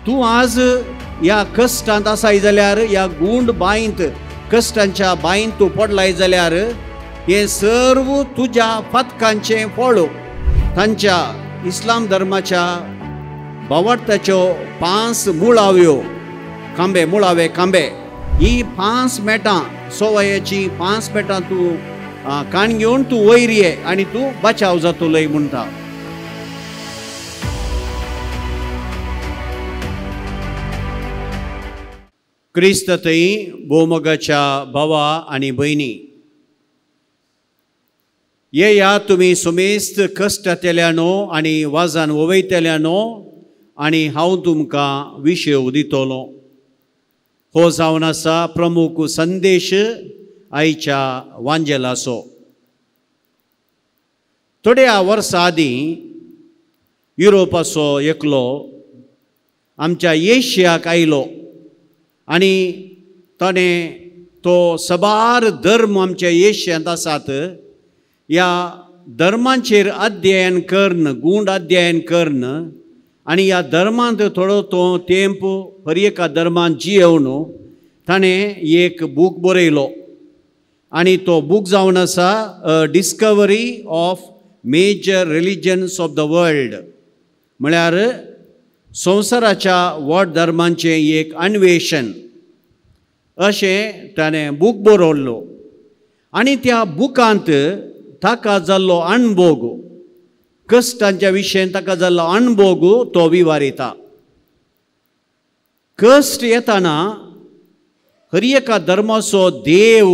तू आज या कष्टांत आसाय जाल्यार, या गुंड बायंत कष्टांच्या बायंत तू पडलाय जाल्यार हे सर्व तुझ्या पथकांचे फळ तांच्या इस्लाम धर्माच्या भावार्थाच्यो 5 मुळाव्यो मुळावे खांबे ही 5 मेटां सोवयाची 5 मेटां तू काण घेवन तू वयर ये आनी तू बचाव जातलोय म्हणटा. क्रिस्त थंय भोवमोगाच्या भावा आनी भयणी, येया तुमी सुमेस्त कश्टांतल्यानो आनी वाजान वोवयतल्यानो आनी हांव तुमकां विशेव दितलो. हो जावन आसा प्रमुख संदेश आयच्या वांजेलाचो. थोड्या वर्सां आदीं युरोपाचो एकलो आमच्या एशियाक आयलो आनी तो सबार धर्म आमच्या एशियांत आसात. ह्या धर्मांचेर अध्ययन करन, गूंड अध्ययन करन आनी ह्या धर्मांत थोडो तो तेंप हर एका धर्मान जियेवन ताणें एक बूक बरयलो आनी तो बूक जावन आसा a discovery of major religions of the world. म्हळ्यार संवसाराच्या व्हड धर्मांचें एक अन्वेषण अशें ताणें बूक बरयल्लो. आनी त्या बुकांत ताका जाल्लो अणभव, कश्टांच्या विशयेन ताका जाल्लो अणभव तो विवारिता. कश्ट येताना हर एका धर्माचो देव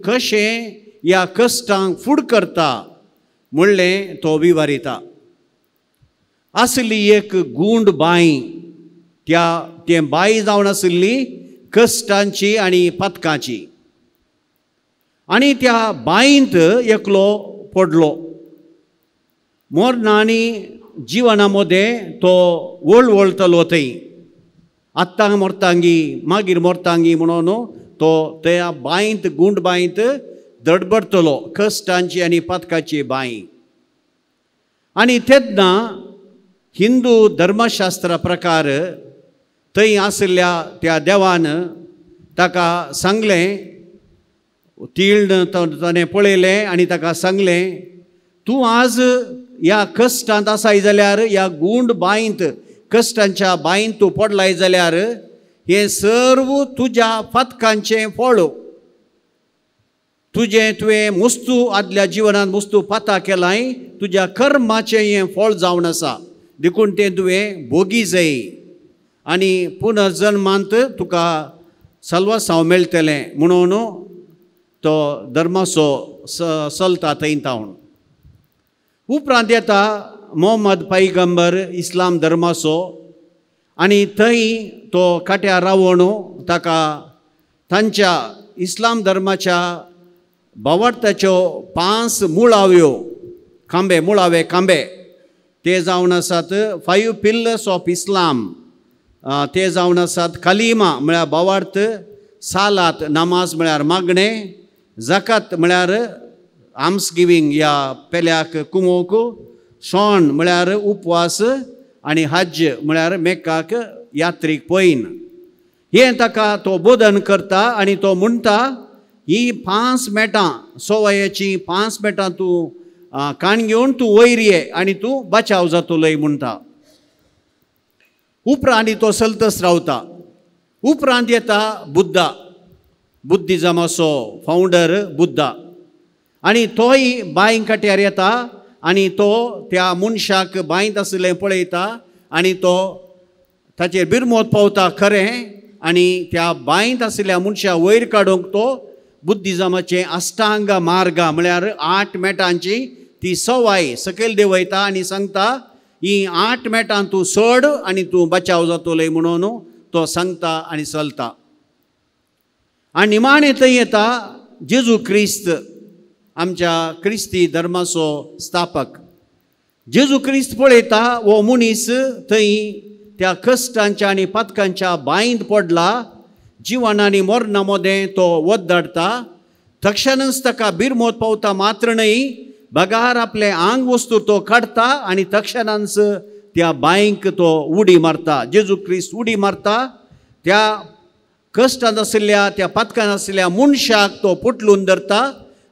कशें ह्या कश्टांक फूड करता म्हणलें तो विवारिता. आसली एक गुंड बाई, तें बाई जावन आसली कश्टांची आनी पथकांची. आनी त्या बाईंत एकलो पडलो. मोरणांनी जिवनामध्ये तो वळवळतलो थंय, आत्तां मोरतांगी मागीर मोरतांगी म्हणून तो त्या बाईंत गुंड बाईंत धडपडटलो, कश्टांची आनी पथकाची बाई. आनी तेन्ना हिंदू धर्मशास्त्रा प्रकार थंय आसल्या त्या देवान ताका सांगलें, तीळ ताणें पळयलें आनी ताका सांगलें, तूं आज ह्या कश्टांत आसाय जाल्यार, ह्या गुंड बायंत कश्टांच्या बायंत तूं पडलाय जाल्यार हे सर्व तुज्या पथकांचें फळ. तुवें मुस्तू आदल्या जिवनांत मुस्तू पाता केलाय, तुज्या कर्माचें हें फळ जावन आसा. देखून तें तुवें भोगी जाय आनी पुनर्जन्मांत तुका सल्वासांव मेळटलें म्हणून तो धर्माचो चलता थंय तावन. उपरांत येता मोहम्मद पैगंबर इस्लाम धर्माचो आनी थंय तो काट्यार रावून ताका तांच्या इस्लाम धर्माच्या भावार्थाच्यो 5 मुळावे खांबे ते जावन आसात 5 पिल्लर्स ऑफ इस्लाम. ते जावन आसात कलिमा म्हळ्यार भावार्थ, सालात नमाज म्हळ्यार मागणें, जकात म्हळ्यार आम्स गिवींग या पेल्याक कुमोवक, सण म्हळ्यार उपवास आनी हज म्हळ्यार मेक्काक यात्रेक पयन. हें ताका तो बोधन करता आनी तो म्हणटा ही 5 मेटां सोवयाची 5 मेटां तूं काण घेवन तूं वयर ये आनी तूं बचाव जातलोय म्हणटा. उपरांत तो चलतच रावता. उपरांत येता बुद्धा, बुद्धिजमाचो फावंडर बुद्धा. आनी तोय बांय काट्यार येता आनी तो त्या मनशाक बांयत आसलें पळयता आनी तो ताचेर बिरमोत पावता खरें. आनी त्या बांयत आसलेल्या मनशा वयर काडूंक तो बुद्धिजमाचें अष्टांग मार्ग म्हळ्यार 8 मेटांची ती सवाय सकयल देंवयता आनी सांगता ही 8 मेटां तूं सोड आनी तूं बचाव जातलोय म्हणून तो सांगता आनी चलता. आनी निमाणें थंय येता जेजू क्रिस्त, आमच्या क्रिस्ती धर्माचो स्थापक. जेजू क्रिस्त पळयता हो मनीस थंय त्या कश्टांच्या आनी पथकांच्या बांयत पडला, जिवन आनी मरणा मदें तो वद्दाडटा. तक्षणच ताका बिरमोत पावता मात्र न्हय, बगार आपले आंग वस्तू तो काडटा आनी तक्षणांच त्या बांयक तो उडी मारता. जेजू क्रिस्त उडी मारता त्या कश्टांत आशिल्ल्या त्या पातकान आशिल्ल्या मनशाक तो पोटलून धरता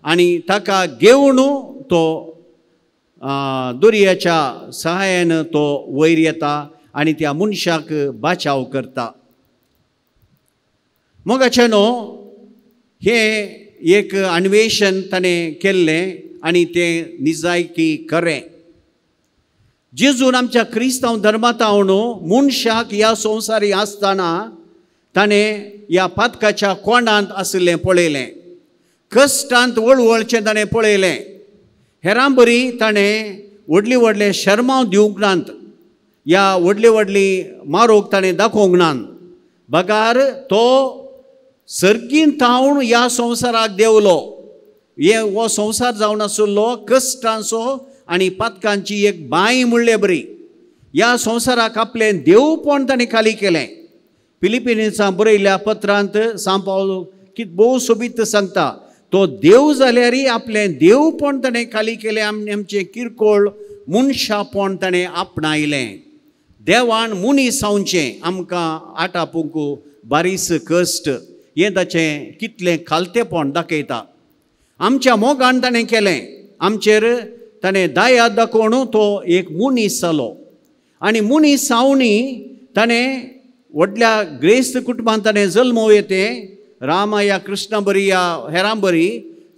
आनी ताका घेवन तो दोरयेच्या सहाय्यान तो वयर येता आनी त्या मनशाक बाचाव करता. मोगाचे न्हू हे एक अन्वेषण ताणें केल्लें आनी तें निजायकी खरें. जेजून आमच्या क्रिस्तांव धर्मांत मनशाक ह्या संवसारी आसतना ताणें ह्या पातकाच्या कोंडांत आशिल्लें पळयलें. कश्टांत वळवळचें ताणें पळयलें. हेरां बरी ताणें व्हडली व्हडले शर्मांव दिवंक नात. ह्या व्हडली व्हडली मारोग ताणें दाखोवंक नात. बगार तो सर्गीन थावन ह्या संवसाराक देवलो. हो संवसार जावन आशिल्लो कश्टांचो आनी पातकांची एक बांय म्हणले बरी. ह्या संवसाराक आपलें देवपण ताणें खाली केलें. फिलिपिन्सां बरयल्ल्या पत्रांत सांत पावलो कितें भोव सोबीत सांगता. तो देव जाल्यारय आपलें देवपण ताणें खाली केलें. आमचें किरकोळ मनशापण ताणें आपणायलें. देवान मनीस जावचें आमकां आटापूंक बारीस कश्ट हें ताचें कितलें खालतेपण दाखयता. आमच्या मोगान ताणें केलें. आमचेर ताणें दया दाखोवन तो एक मनीस जालो आनी मनीस जावनी ताणें व्हडल्या ग्रेस्त कुटुंबांत ताणें जल्म येतें. रामा या कृष्णा बरी या हेरां बरी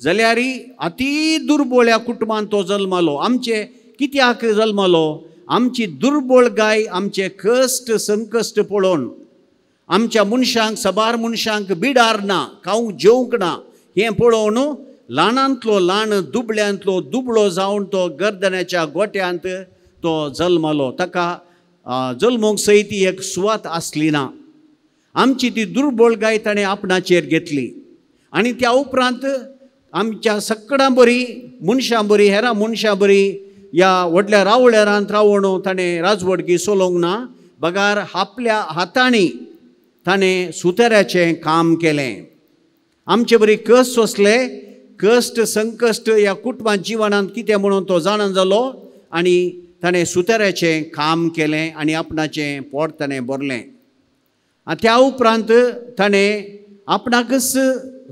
जाल्यारय अती दुर्बळ कुटुंबांत तो जल्मलो. आमचे कित्याक जल्मलो? आमची दुर्बळगाय आमचे कश्ट संकश्ट पळोवन आमच्या मनशांक सबार मनशांक बिडार ना, खावंक जेवंक ना हें पळोवन ल्हानांतलो ल्हान दुबळ्यांतलो दुबळो जावन तो गर्दनाच्या गोट्यांत तो जल्मलो. ताका जल्मोंक सयत एक सुवात आसली ना. आमची ती दुर्बळगाय ताणें आपणाचेर घेतली आनी त्या उपरांत आमच्या सगळ्यां बरी मनशां बरी हेरां मनशां बरी ह्या व्हडल्या रावळेरांत रावून ताणें राजवडकी चलोवंक ना. बगार आपल्या हातांनी ताणें सुताऱ्याचें काम केलें. आमचे बरी कश्ट सोंसले. कश्ट संकश्ट ह्या कुटुंबांत जिवनांत कितें म्हणून तो जाणून जालो आनी ताणें सुताऱ्याचें काम केलें आनी आपणाचें पोट ताणें भरलें. त्या उपरांत ताणें आपणाकच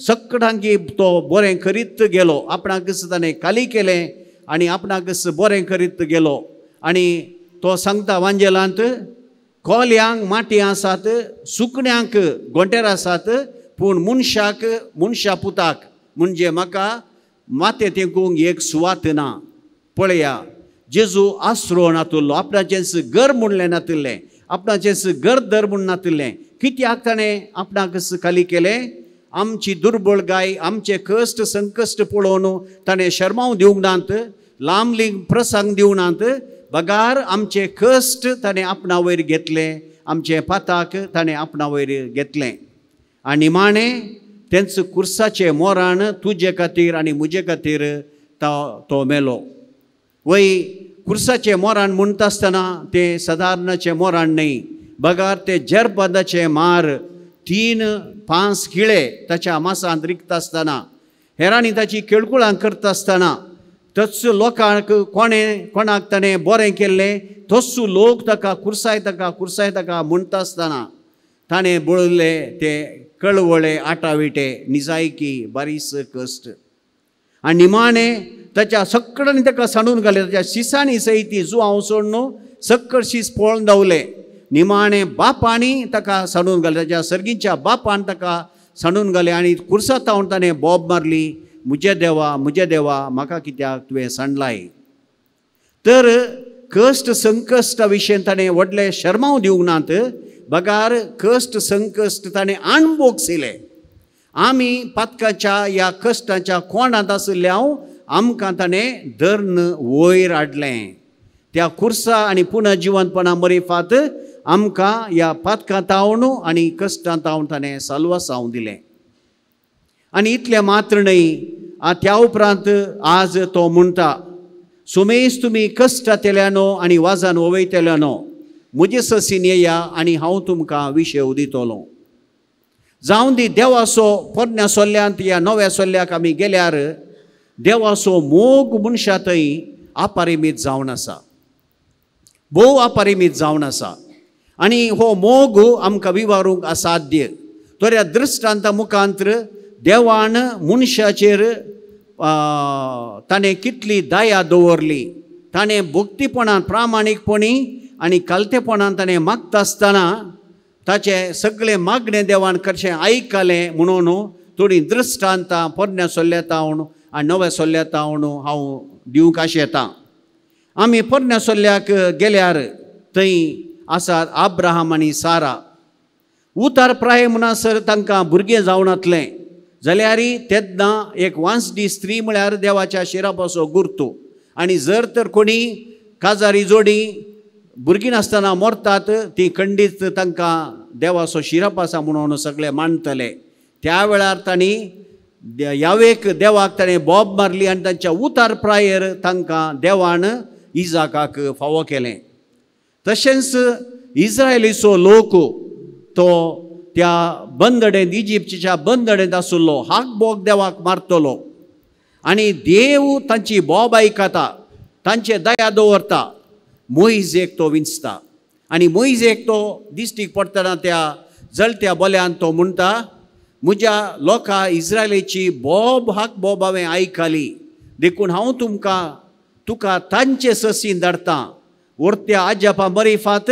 सगळ्यांक तो बरें करीत गेलो. आपणाकच ताणें खाली केलें आनी आपणाकच बरें करीत गेलो. आनी तो सांगता वांजेलांत कोल्यांक माटी आसात, सुकण्यांक गोंटेर आसात, पूण मनशाक मनशा पुताक म्हणजे म्हाका माते तेंकूंक एक सुवात ना. पळया जेजू आसरो नातुल्लो. आपणाचेंच घर म्हणलें नातिल्लें. आपणाचेंच घर दर म्हूण नातिल्लें. कित्याक ताणें आपणाकच खाली केलें? आमची दुर्बळगाय आमचे कश्ट संकश्ट पळोवन ताणें शर्माव दिवंक नात, लांब लिंग प्रसंग दिवं नात. बगार आमचे कश्ट ताणें आपणा वयर घेतले. आमचे पाताक ताणें आपणा वयर घेतलें आनी निमाणें तेंच कुर्साचे मोरान तुजे खातीर आनी म्हजे खातीर तो मेलो. वय कुर्साचे मोरान म्हणटा आसतना तें सादारणाचें मोरान न्हय. बगार ते जरबदाचे मार 3-5 किळे ताच्या मांसांत रिकता आसतना हेरांनी ताची केळकुळां करता आसतना तस लोकांक कोणाक ताणें बरें केल्लें तस्सू लोक ताका कुर्साय म्हणटा आसतना ताणें बळयले ते कळवळे आटाविटे निजायकी बारीस कश्ट आनी निमाणें ताच्या सगळ्यांनी ताका सांडून घाले. ताच्या शिसांनी सयती जो हांव सोडून सक्कळ शीस पळोवन धांवले. निमाणें बापांनी ताका सांडून घाले. ताच्या सर्गीच्या बापान ताका सांडून घाले आनी कुर्सांत थावन ताणें बोब मारली, म्हजे देवा म्हाका कित्याक तुवें सांडलाय. तर कश्ट संकश्टा विशयी ताणें व्हडले शर्माव दिवंक नात. बगार कश्ट संकश्ट ताणें अणभोगसिले. आमी पातकाच्या ह्या कश्टाच्या कोंडांत आशिल्ल्यान आमकां ताणें धर्न वयर हाडलें. त्या कुर्सा आनी पुनर्जिवंतपणा मरेफात आमकां ह्या पातकांत हावन आनी कश्टांत हावन ताणें साल्वासांव दिलें. आनी इतलें मात्र न्हय, त्या उपरांत आज तो म्हणटा सुमेज तुमी कश्टांतल्यानो आनी वाजान वोवयतल्यानो म्हजे ससीन येया आनी हांव तुमकां विशेव दितलो. जावं दी देवाचो पोरण्या सोल्ल्यांत ह्या नव्या सोल्ल्याक आमी गेल्यार देवाचो मोग मनशांतय आपारिमीत जावन आसा. भोव अपरिमीत जावन आसा आनी हो मोग आमकां विवारूंक असाध्य. तर ह्या दृश्टांता मुखांतर देवान मनशाचेर ताणें कितली दया दवरली. ताणें भक्तीपणान प्रामाणीकपणी आनी कलतेपणान ताणें मागता आसतना ताचे सगळे मागणें देवान कशें आयकलें म्हणून थोडी दृश्टांतां पोरण्या सोल्ल्यातावण आनी नव्या सोल्ल्यातावण हांव दिवंक आशेतां. आमी पोरण्या सोल्ल्याक गेल्यार थंय आसात अब्राहम आनी सारा. उतार प्राय म्हणसर तांकां भुरगें जावन वतलें जाल्यार तेन्ना एक वांसडी स्त्री म्हळ्यार देवाच्या शिरा पासो गुर्तू. आनी जर तर कोणी काजारी जोडी भुरगीं नासतना मरतात ती खंडीत तांकां देवाचो शिराप आसा म्हणून सगळे मानतले. त्या वेळार तांणी यावेक देवाक ताणें बोब मारली आनी तांच्या उतार प्रायर तांकां देवान इजाकाक फावो केलें. तशेंच इस्रायलीचो लोक तो त्या बंदडेंत इजिप्तच्या बंदडेंत आसुल्लो हाक बोग देवाक मारतलो आनी देव तांची बोब आयकता, तांचे दया दवरता. मोइजेक तो विंचता आनी मोइजेक तो दिश्टीक पडटना त्या जळत्या बोल्यान तो म्हणटा, म्हज्या लोकां इस्रायलीची बोब हाक बोब हांवें आयकली, देखून हांव तुका तांचे ससीन धाडटां. उरत्या आजापा मरीफात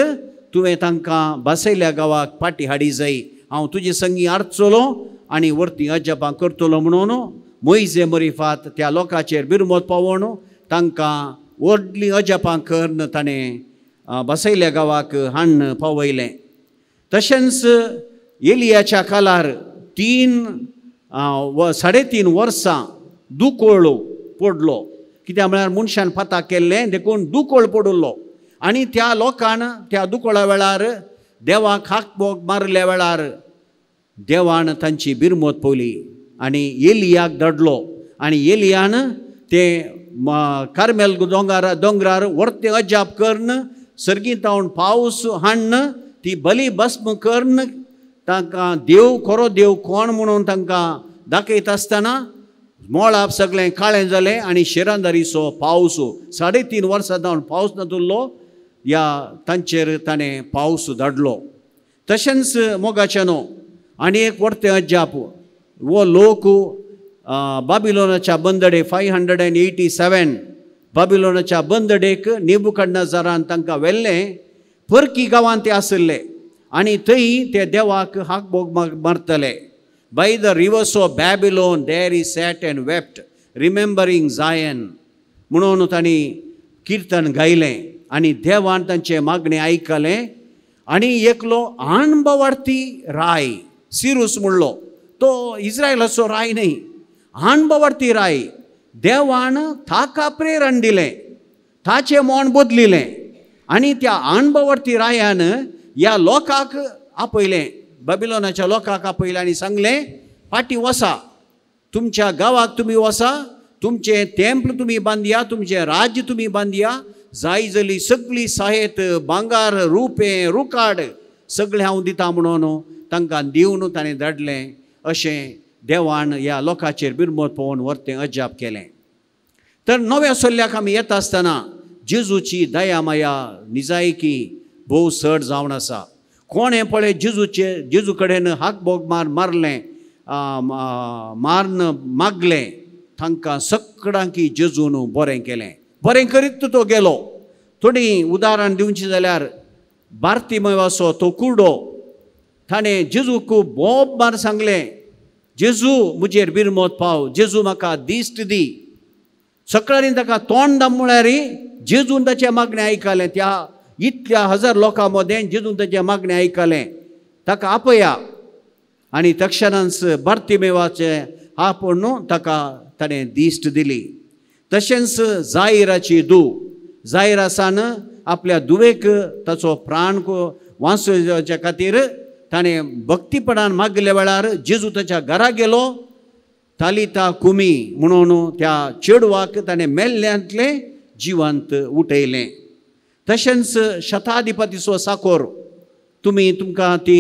तुवें तांकां बसयल्या गांवाक फाटी हाडी जाय. हांव तुजे संगी आरचलो आनी व्हरती अजापां करतलो म्हणून मोइजे मरीफात त्या लोकांचेर बिरमोत पावोवन तांकां व्हडलीं अजापां करून ताणें बसयल्या गांवाक हाडून पावयलें. तशेंच एलियाच्या काळार 3.5 वर्सां दुकोळ पडलो. कित्याक म्हळ्यार मनशान फाताक केल्लें देखून दुकोळ पडुल्लो आनी त्या लोकान त्या दुकोळा वेळार देवाक हाक बोग मारल्या वेळार देवान तांची बिरमोत पवली आनी एलियाक धाडलो. आनी एलियान ते कार्मेल दोंगरार व्हरते अजाप करून सर्गीतावन पावस हाडून ती बली भस्म करून तांकां देव खरो देव कोण म्हणून तांकां दाखयता आसतना मोळाप सगळें काळें जालें आनी शिरांदारीचो पावस 3.5 वर्सां जावन पावस नातुल्लो ह्या तांचेर ताणें पावस धाडलो. तशेंच मोगाच्यानो आनी एक व्हरतें अजाप वो लोक बाबिलोनाच्या बंदडे 587 बाबिलोनाच्या बंदडेक नेबुकदनेझरान तांकां व्हेल्लें. परकी गांवांत ते आसले आनी थंय ते देवाक हाक बोग मारतले. By the rivers of Babylon there he sat and wept, remembering Zion म्हणून तांणी किर्तन गायलें आनी देवान तांचे मागणें आयकलें. आनी एकलो आणबवार्थी राय सिरूस म्हणलो, तो इस्रायलाचो राय न्ही, आणबवार्थी राय. देवान ताका प्रेरण दिलें, ताचें मोन बदलिलें आनी त्या आणबवार्थी रायान ह्या लोकांक आपयलें, बाबिलोनाच्या लोकांक आपयलें आनी सांगलें, फाटीं वसा, तुमच्या गांवाक तुमी वसा, तुमचें तेंप्ल तुमी बांदया, तुमचें राज्य तुमी बांदया, जाय जाली सगळी साहेत भांगार रुपें रुकाड सगळें हांव दिता म्हणून तांकां दिवन ताणें धाडलें. अशें देवान ह्या लोकांचेर बिरमोत पळोवन व्हरतें अजाप केलें. तर नव्या सोल्ल्याक आमी येता आसतना जेजूची दया माया निजायकी भोव चड जावन आसा. कोणें पळय जेजू कडेन हाक बोग मारलें मागलें तांकां सगळ्यांक जेजून बरें केलें. बरें करीत तो गेलो. थोडी उदाहरण दिवचीं जाल्यार बार्तिमेवाचो तो कुर्डो, ताणें जेजूक बोब मार सांगलें, जेजू म्हजेर बिरमोत पाव, जेजू म्हाका दिश्ट दी. सगळ्यांनी ताका तोंड दाम म्हळ्यार जेजून ताचें मागणें आयकलें. त्या इतल्या 1000 लोकां मदें जेजून ताचें मागणें आयकलें, ताका आपया. आनी तक्षणांच बार्तिमेवाचें आपण ताका ताणें दिश्ट दिली. तशेंच जायराची जायरासान आपल्या दुवेक ताचो प्राण वाचोवच्या खातीर ताणें भक्तीपणान मागल्या वेळार जेजू ताच्या घरा गेलो. तालिता कुमी म्हणून त्या चेडवाक ताणें मेल्ल्यांतलें जिवंत उठयलें. तशेंच शताधिपतीचो साकोर, तुमकां ती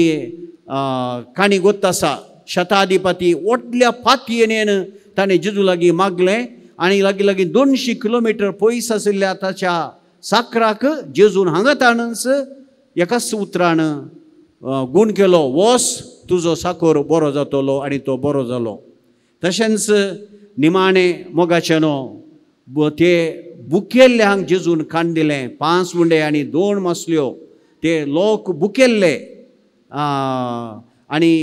काणी गोत्त आसा. शताधिपती व्हडल्या फातयेन ताणें जेजू लागीं मागलें आनी लागीं 200 किलोमिटर पयस आशिल्ल्या ताच्या साकराक जेजून हांगात आणस एकाच उतरान गूण केलो, वोस तुजो साकोर बरो जातलो, आनी तो बरो जालो. तशेंच निमाणे मोगाचेनो ते बुकेल्ल्यांक जेजून खाण दिलें. 5 उंडे आनी 2 मासल्यो ते लोक बुकेल्ले आनी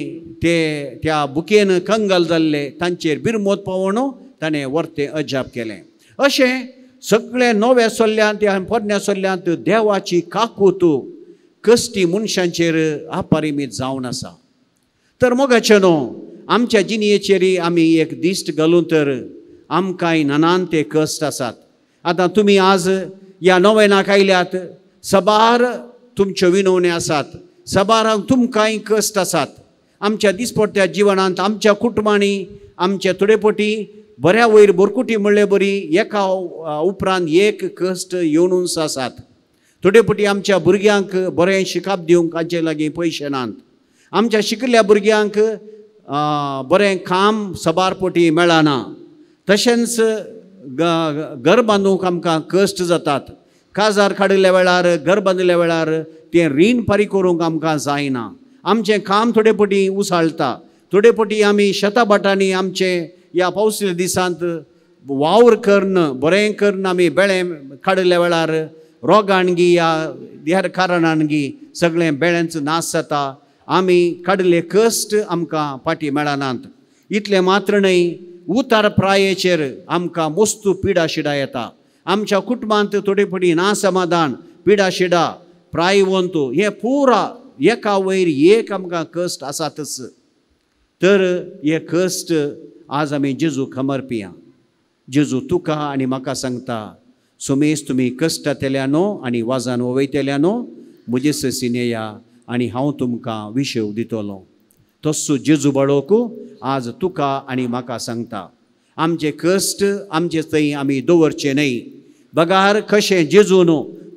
ते त्या बुकेन कंगाल जाल्ले, तांचेर बिरमोत पावोवन ताणें वर्तें अजाप केलें. अशें सगळे नव्या सोल्ल्यांत ह्या पोरण्या सोल्ल्यांत देवाची काकूत कश्टी मनशांचेर अपरिमीत जावन आसा. तर मोगाचेनो आमच्या जिणेचेर आमी एक दिश्ट घालून तर आमकांय नानान ते कश्ट आसात. आतां तुमी आज ह्या नोवेनाक आयल्यात, सबार तुमच्यो विनवण्यो आसात, सबारांक तुमकांय कश्ट आसात. आमच्या दिसपट्ट्या जिवनांत आमच्या कुटुंबांनी आमचे थोडे पटी बऱ्या वयर बोरकुटी म्हणले बरी एका उपरांत एक कश्ट येवनूच आसात. थोडे पटी आमच्या भुरग्यांक बरें शिकप दिवंक हाचे लागीं पयशे नात. आमच्या शिकल्या भुरग्यांक बरें काम सबार पटी मेळना. तशेंच घर बांदूंक आमकां कश्ट जातात. काजार काडिल्ल्या वेळार घर बांदिल्ल्या वेळार तें रीण फारीक करूंक आमकां जायना. आमचें काम थोडे पटी उसाळटा. थोडे पटी आमी शेतां भाटांनी आमचें ह्या पावसाच्या दिसांत वावर करन बरें करन आमी बेळें काडिल्ल्या वेळार रोगाणगी या ह्या कारणांगी सगळें बेळ्यांचो नाश जाता. आमी काडिल्ले कश्ट आमकां फाटीं मेळनात. इतलें मात्र न्हय, उतार प्रायेचेर आमकां मस्तू पिडा शिडा येता. आमच्या कुटुंबांत थोडे पटी नासमाधान, पिडा शिडा, प्रायवंतू हे पुरा एका वयर एक आमकां कश्ट आसातच. तर हे कश्ट आज आमी जेजू खमरपिया. जेजू तुका आनी म्हाका सांगता, सुमेज तुमी कश्टांतल्या न्हू आनी वाजान वयतल्या न्हू, म्हजे ससीन येया आनी हांव तुमकां विशेव दितलो. तस्सो जेजू बाळोकू आज तुका आनी म्हाका सांगता, आमचे कश्ट आमचे थंय आमी दवरचे न्हय. बगार कशें जेजून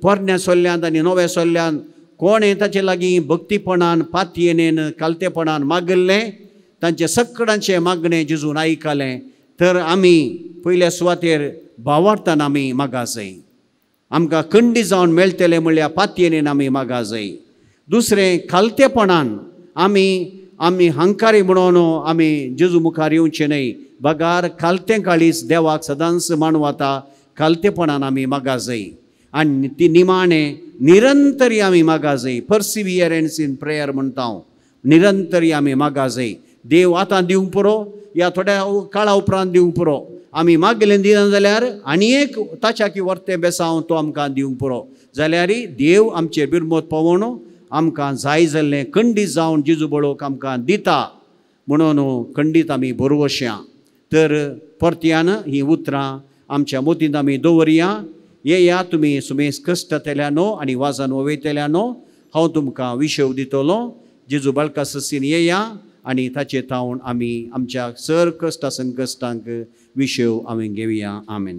पोरण्या सोल्ल्यांत आनी नव्या सोल्ल्यांत कोणें ताचे लागीं भक्तीपणान पातयेनेन कालतेपणान मागल्लें, तांचे सगळ्यांचें मागणें जेजून आयकलें. तर आमी पयल्या सुवातेर भावार्थान आमी मागा जाय. आमकां खंडी जावन मेळटलें म्हणल्यार पातयेनेन आमी मागा जाय. दुसरें खालतेपणान आमी हंकारी म्हणून आमी जेजू मुखार येवचें न्हय. बगार खालतें काळीज देवाक सदांच मानवता. खालतेपणान आमी मागा जाय आनी ती निमाणें निरंतरी आमी मागा जाय. पर्सिवियरन्स इन प्रेयर म्हणटा हांव. निरंतरी आमी मागा जाय. देव आतां दिवंक पुरो या थोड्या काळा उपरांत दिवंक पुरो. आमी मागलें दिना जाल्यार आनी एक ताच्या की वर्तें बेसांव तो आमकां दिवंक पुरो जाल्यार देव आमचेर बिरमोत पावोवन आमकां जाय जाल्लें खंडीत जावन जेजू बळोवक आमकां दिता म्हणून खंडीत आमी बरोवश्या. तर परत्यान ही उतरां आमच्या मोतींत आमी दवरया. येया तुमी सुमेज कश्टांतल्या न्हू आनी वाजान वयतल्या न्हू, हांव तुमकां विशेव दितलो. जेजू बाळका ससीन येया आनी ताचे तावन आमी आमच्या सर कश्टा संकश्टांक विशेव आमी घेवया. आमेन.